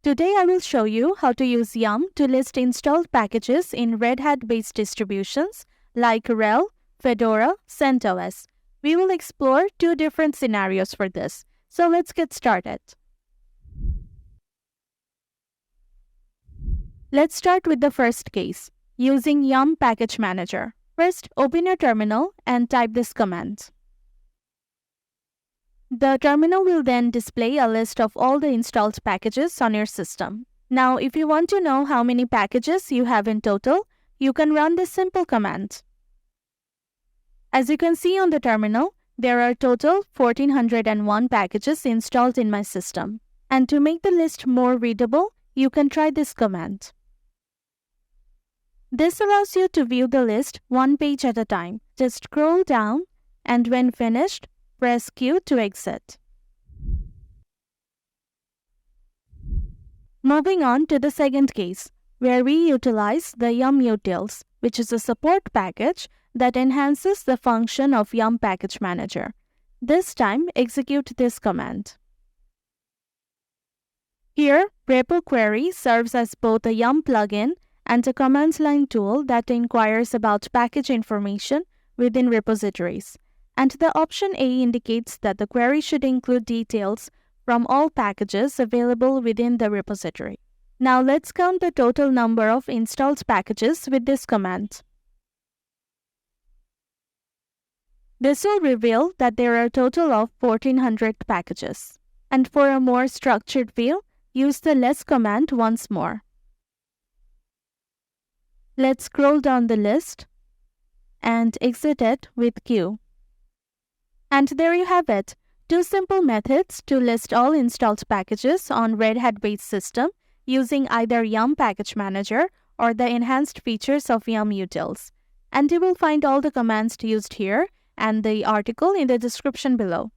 Today I will show you how to use YUM to list installed packages in Red Hat-based distributions like RHEL, Fedora, CentOS. We will explore two different scenarios for this. So let's get started. Let's start with the first case, using YUM Package Manager. First, open your terminal and type this command. The terminal will then display a list of all the installed packages on your system. Now, if you want to know how many packages you have in total, you can run this simple command. As you can see on the terminal, there are total 1401 packages installed in my system. And to make the list more readable, you can try this command. This allows you to view the list one page at a time. Just scroll down, and when finished, press Q to exit. Moving on to the second case, where we utilize the YUM-utils, which is a support package that enhances the function of YUM Package Manager. This time, execute this command. Here, repo query serves as both a YUM plugin and a command line tool that inquires about package information within repositories. And the option A indicates that the query should include details from all packages available within the repository. Now let's count the total number of installed packages with this command. This will reveal that there are a total of 1400 packages. And for a more structured view, use the less command once more. Let's scroll down the list and exit it with Q. And there you have it, two simple methods to list all installed packages on Red Hat-based system using either YUM Package Manager or the enhanced features of YUM-utils. And you will find all the commands used here and the article in the description below.